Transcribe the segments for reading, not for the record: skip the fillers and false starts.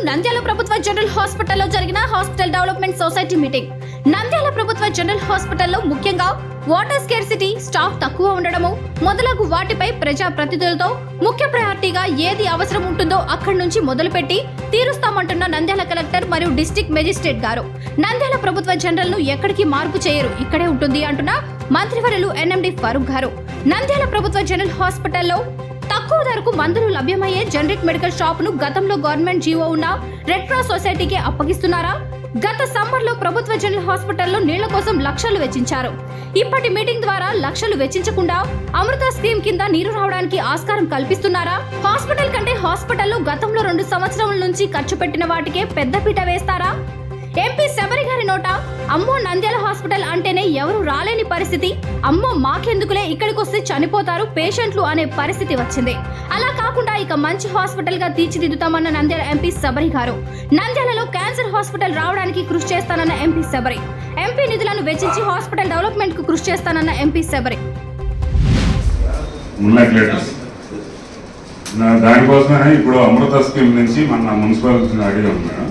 నంద్యాల ప్రభుత్వ జనరల్ హాస్పిటల్లో జరిగిన hospital development society meeting. Nandyal ప్రభుత్వ జనరల్ హాస్పిటల్లో ముఖ్యంగా వాటర్ స్కేర్సిటీ, స్టాఫ్ తక్కువ ఉండడము మొదలగు వాటిపై ప్రజా ప్రతినిధులతో ముఖ్య ప్రయారిటీగా ఏది అవసరం ఉంటుందో అక్కడి నుంచి మొదలుపెట్టి తీరుస్తామంటున్న నంద్యాల కలెక్టర్ మరియు డిస్ట్రిక్ట్ మెజిస్ట్రేట్ గారు. నంద్యాల ప్రభుత్వ జనరల్ ను ఎక్కడికి మార్పు చేయరు, ఇక్కడే ఉంటుంది అంటున్న మంత్రివర్యులు ఎన్ఎండి ఫరూక్ గారు. నంద్యాల ప్రభుత్వ జనరల్ హాస్పిటల్లో తక్కువ ధరకు మందులు లభ్యమయ్యే జనరిక్ మెడికల్ షాప్ ను గతంలో గవర్నమెంట్ జీవో ఉన్న రెడ్ క్రాస్ సొసైటీకి అప్పగిస్తున్నారా? గత సమ్మర్ లో ప్రభుత్వ జనరల్ హాస్పిటల్లో నీళ్ల కోసం లక్షలు వెచ్చించారు. ఇప్పటి మీటింగ్ ద్వారా లక్షలు వెచ్చించకుండా అమృత స్కీమ్ కింద నీరు రావడానికి ఆస్కారం కల్పిస్తున్నారా? హాస్పిటల్ కంటే హాస్పిటల్లో గతంలో 2 సంవత్సరాల నుంచి ఖర్చు పెట్టిన వాటికే పెద్దపీట వేస్తారా? ఎంపీ శబరి గారి నోట అమ్మో నంద్యాల హాస్పిటల్ అంటేనే ఎవరు రాలేని పరిస్థితి, అమ్మో మాకెందుకులే ఇక్కడికి వస్తే చనిపోతారు పేషెంట్లు అనే పరిస్థితి వచ్చింది. అలా కాకుండా ఇక మంచి హాస్పిటల్ గా తీర్చిదిద్దుతామన్న నంద్యాల ఎంపీ శబరి గారు. నంద్యాలలో క్యాన్సర్ హాస్పిటల్ రావడానికి కృషి చేస్తానన్న ఎంపీ శబరి. ఎంపీ నిధులను వెచ్చించి హాస్పిటల్ డెవలప్మెంట్ కు కృషి చేస్తానన్న ఎంపీ శబరి. దానికోసమే ఇప్పుడు అమృత స్కీమ్ నుంచి మన మున్సిపాలిటీ అడిగి ఉన్నాను.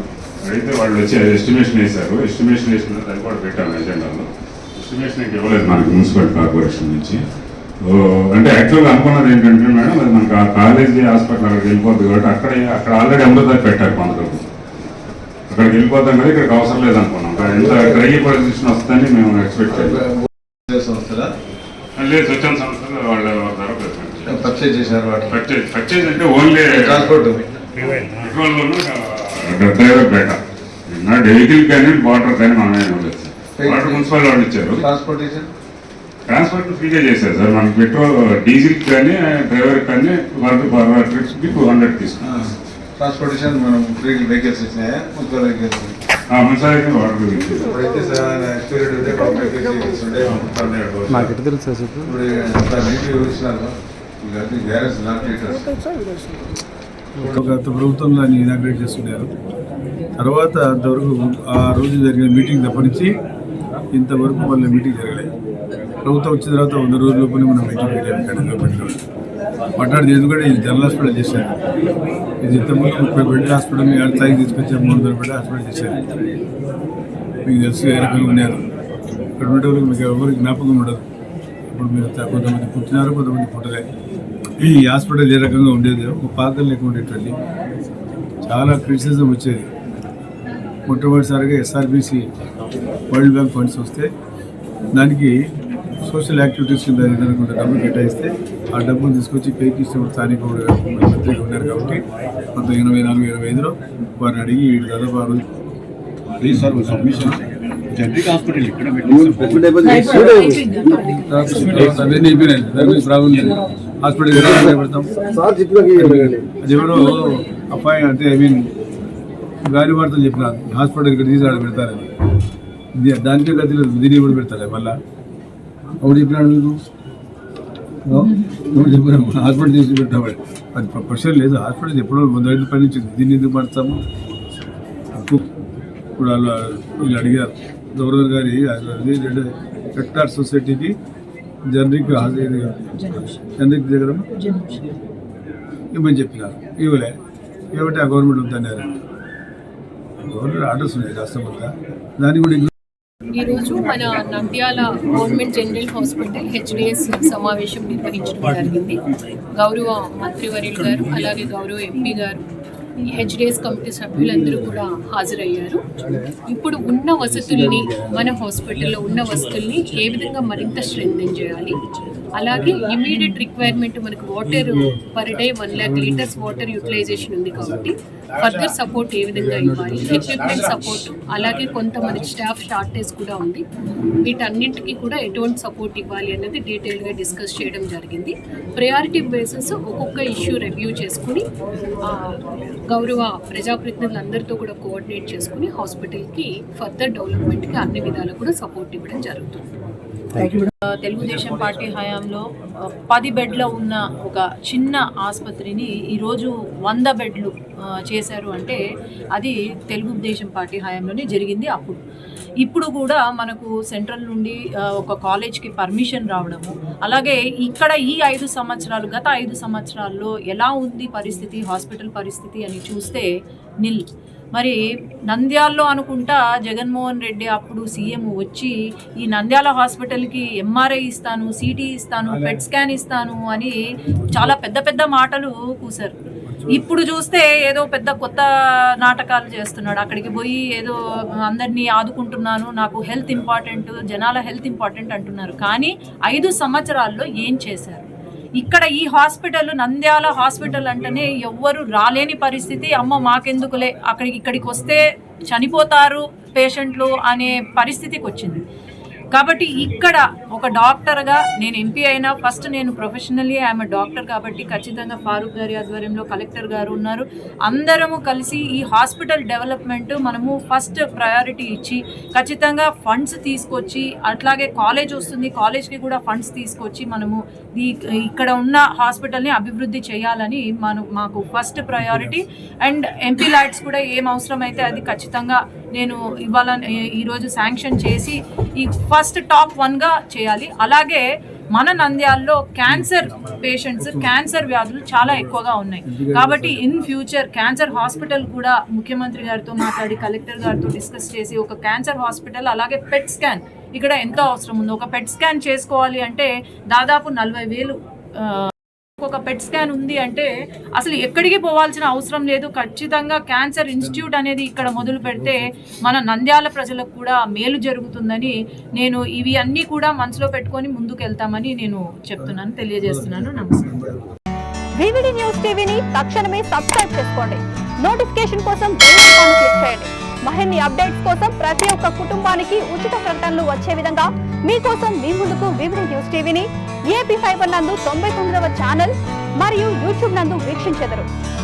అయితే వాళ్ళు వచ్చి ఎస్టిమేషన్ వేశారు. ఎస్టిమేషన్ వేసిన దాన్ని కూడా పెట్టాము ఎజెండాలో. ఎస్టిమేషన్ ఇవ్వలేదు మనకి మున్సిపల్ కార్పొరేషన్ నుంచి. అంటే యాక్చువల్గా అనుకున్నది ఏంటంటే మేడం, అది మనకు ఆ కాలేజీ హాస్పిటల్ అక్కడికి వెళ్ళిపోద్ది కాబట్టి అక్కడ ఆల్రెడీ అమృత పెట్టారు కొంతవరకు. అక్కడికి వెళ్ళిపోతాం కదా, ఇక్కడికి అవసరం లేదనుకున్నాం. ఎంత డ్రై పొజిషన్ వస్తుందని మేము ఎక్స్పెక్ట్ చేయాలి. లేదు, స్వచ్ఛంద సంస్థలు వాళ్ళ పర్చేజ్ చేశారు. పర్చేజ్ అంటే ఓన్లీ ట్రాన్స్పోర్ట్ డ్రైవర్ బేట వెహికల్ కానీ వాటర్ కానీ మనమే ఇవ్వలేదు. వాటర్ మున్సిపల్ వాళ్ళు ఇచ్చారు. ట్రాన్స్పోర్ట్ ఫ్రీగా చేశారు సార్. మనకి పెట్రోల్ డీజిల్ కానీ డ్రైవర్ కానీ ట్రిప్స్కి 200 తీసుకున్నాం. ట్రాన్స్పోర్టేషన్ మనం ఫ్రీ వెహికల్స్ ఇచ్చినాయా? మున్సిపల్ వెహికల్స్ మున్సిపాలిటీ వాటర్ ఇప్పుడైతే నాకు తెలుసు సార్. గత ప్రభుత్వంలో ఆయన ఇనాగ్రేట్ చేస్తున్నారు. తర్వాత అంతవరకు ఆ రోజు జరిగిన మీటింగ్ తప్పనించి ఇంతవరకు మళ్ళీ మీటింగ్ జరగలేదు. ప్రభుత్వం వచ్చిన తర్వాత 100 రోజుల లోపలే మనం మీటింగ్ పెట్టాము. మాట్లాడితే ఎందుకంటే ఇది జనరల్ హాస్పిటల్ చేశారు. ఇది ఇంతకుముందు 30 బెడ్ హాస్పిటల్ని 2 స్థాయికి తీసుకొచ్చి 300 బెడ్ హాస్పిటల్ చేశారు. మీకు తెలుసు ఏ రకంగా ఉన్నారు. ఇక్కడ ఉండేవాళ్ళకి మీకు ఎవరికి జ్ఞాపకం ఉండదు. ఇప్పుడు మీరు కొంతమంది పుట్టినారు, కొంతమంది పుట్టలేదు. ఈ హాస్పిటల్ ఏ రకంగా ఉండేది, ఒక పాకలు లేకుండా ఉండేటువంటి చాలా క్రిటిసిజం వచ్చేది. మొట్టమొదటిసారిగా SRBC వరల్డ్ బ్యాంక్ ఫండ్స్ వస్తే దానికి సోషల్ యాక్టివిటీస్ కింద కొంత డబ్బు కేటాయిస్తే ఆ డబ్బును తీసుకొచ్చి పైకి ఇచ్చినప్పుడు స్థానిక మంత్రిగా ఉన్నారు కాబట్టి 1984-85లో వారిని అడిగి దాదాపు ఆ రోజు హాస్పిటల్ పెడతాం. అది ఎవరో అపాయం అంటే గాలి వార్తలు చెప్పినారు. హాస్పిటల్ ఇక్కడ తీసి ఆడ పెడతారని. దానికే గతి లేదు, దీన్ని కూడా పెడతారు. మళ్ళా ఎవరు చెప్పినాడు మీకు? ఎవరు చెప్పినా హాస్పిటల్ తీసి పెట్టాలి. అది ప్రొఫెషన్ లేదు. హాస్పిటల్ ఎప్పుడో 100 ఏళ్ళ పని నుంచి దీన్ని ఎందుకు పడతాము? ఇప్పుడు వీళ్ళు అడిగారు గవర్నర్ గారి రెడ్ క్రాస్ సొసైటీకి జనరిక్ దగ్గర ఇవ్వని చెప్పినారు. ఇవ్వలే. ఇవ్వటే ఆ గవర్నమెంట్ వద్దన్నారు. గవర్నమెంట్ ఆర్డర్స్ ఉన్నాయి రాష్ట్రంలో. దాన్ని కూడా ఈరోజు మన Nandyal government general hospital HDS సమావేశం నిర్వహించడం జరిగింది. గౌరవ మంత్రివర్యులు గారు, అలాగే గౌరవ ఎంపీ గారు, ఈ HDS కమిటీ సభ్యులందరూ కూడా హాజరయ్యారు. ఇప్పుడు ఉన్న వసతుల్ని, మన హాస్పిటల్లో ఉన్న వసతుల్ని ఏ విధంగా మరింత స్ట్రెంథెన్ చేయాలి, అలాగే ఇమీడియట్ రిక్వైర్మెంట్ మనకు water per day 1 lakh litres water utilisation ఉంది కాబట్టి ఫర్దర్ సపోర్ట్ ఏ విధంగా ఇవ్వాలి, ఎక్విప్మెంట్ సపోర్ట్, అలాగే కొంతమంది స్టాఫ్ షార్టేజ్ కూడా ఉంది. వీటన్నింటికి కూడా ఎటువంటి సపోర్ట్ ఇవ్వాలి అన్నది డీటెయిల్గా డిస్కస్ చేయడం జరిగింది. ప్రయారిటీ బేసిస్ ఒక్కొక్క ఇష్యూ రివ్యూ చేసుకుని గౌరవ ప్రజాప్రతినిధులందరితో కూడా కోఆర్డినేట్ చేసుకుని హాస్పిటల్కి ఫర్దర్ డెవలప్మెంట్కి అన్ని విధాలు కూడా సపోర్ట్ ఇవ్వడం జరుగుతుంది. తెలుగుదేశం పార్టీ హయాంలో 10 బెడ్ల ఉన్న ఒక చిన్న ఆసుపత్రిని ఈరోజు 100 బెడ్లు చేశారు అంటే అది తెలుగుదేశం పార్టీ హయాంలోనే జరిగింది. అప్పుడు ఇప్పుడు కూడా మనకు సెంట్రల్ నుండి ఒక కాలేజ్కి పర్మిషన్ రావడము, అలాగే ఇక్కడ ఈ 5 సంవత్సరాలు గత 5 సంవత్సరాల్లో ఎలా ఉంది పరిస్థితి, హాస్పిటల్ పరిస్థితి అని చూస్తే నిల్. మరి నంద్యాలలో అనుకుంటా జగన్మోహన్ రెడ్డి అప్పుడు సీఎం వచ్చి ఈ నంద్యాల హాస్పిటల్కి ఎంఆర్ఐ ఇస్తాను, సిటీ ఇస్తాను, పెట్ స్కాన్ ఇస్తాను అని చాలా పెద్ద పెద్ద మాటలు కూశారు. ఇప్పుడు చూస్తే ఏదో పెద్ద కొత్త నాటకాలు చేస్తున్నాడు. అక్కడికి పోయి ఏదో అందరినీ ఆదుకుంటున్నాను, నాకు హెల్త్ ఇంపార్టెంట్, జనాల హెల్త్ ఇంపార్టెంట్ అంటున్నారు. కానీ 5 సంవత్సరాల్లో ఏం చేశారు? ఇక్కడ ఈ హాస్పిటల్ నంద్యాల హాస్పిటల్ అంటేనే ఎవ్వరు రాలేని పరిస్థితి. అమ్మ మాకెందుకులే, ఇక్కడికి వస్తే చనిపోతారు పేషెంట్లు అనే పరిస్థితికి వచ్చింది. కాబట్టి ఇక్కడ ఒక డాక్టర్గా నేను ఎంపీ అయినా ఫస్ట్ నేను ప్రొఫెషనల్లీ ఐఎమ్ డాక్టర్ కాబట్టి ఖచ్చితంగా ఫారూక్ గారి ఆధ్వర్యంలో కలెక్టర్ గారు ఉన్నారు, అందరము కలిసి ఈ హాస్పిటల్ డెవలప్మెంట్ మనము ఫస్ట్ ప్రయారిటీ ఇచ్చి ఖచ్చితంగా ఫండ్స్ తీసుకొచ్చి, అట్లాగే కాలేజ్ వస్తుంది కాలేజ్కి కూడా ఫండ్స్ తీసుకొచ్చి మనము ఇక్కడ ఉన్న హాస్పిటల్ని అభివృద్ధి చేయాలని మాకు first priority. And MP LADS కూడా ఏం అవసరమైతే అది ఖచ్చితంగా నేను ఇవ్వాలని ఈరోజు శాంక్షన్ చేసి ఈ ఫస్ట్ టాప్ 1గా చేయాలి. అలాగే మన నంద్యాలలో క్యాన్సర్ పేషెంట్స్, క్యాన్సర్ వ్యాధులు చాలా ఎక్కువగా ఉన్నాయి కాబట్టి ఇన్ ఫ్యూచర్ క్యాన్సర్ హాస్పిటల్ కూడా ముఖ్యమంత్రి గారితో మాట్లాడి కలెక్టర్ గారితో డిస్కస్ చేసి ఒక క్యాన్సర్ హాస్పిటల్, అలాగే పెట్ స్కాన్ ఇక్కడ ఎంతో అవసరం ఉంది. ఒక పెట్ స్కాన్ చేసుకోవాలి అంటే దాదాపు 40,000 ఒక పెట్ స్కాన్ ఉంది అంటే అసలు ఎక్కడికి పోవాల్సిన అవసరం లేదు. ఖచ్చితంగా క్యాన్సర్ ఇన్స్టిట్యూట్ అనేది ఇక్కడ మొదలు పెడితే మన నంద్యాల ప్రజలకు కూడా మేలు జరుగుతుందని నేను ఇవి అన్నీ కూడా మనసులో పెట్టుకొని ముందుకు వెళ్తామని నేను చెప్తున్నాను, తెలియజేస్తున్నాను. నమస్కారం. వివిడి న్యూస్ టీవీని తక్షణమే సబ్స్క్రైబ్ చేసుకోండి. నోటిఫికేషన్ కోసం బెల్ ఐకాన్ క్లిక్ చేయండి. మరిన్ని అప్డేట్స్ కోసం ప్రతి ఒక్క కుటుంబానికి ఉచిత ప్రకటనలు వచ్చే విధంగా మీకోసం మీ ముందుకు వివిడి న్యూస్ టీవీని AP5 నందు 99వ ఛానల్ మరియు యూట్యూబ్ నందు వీక్షించెదరు.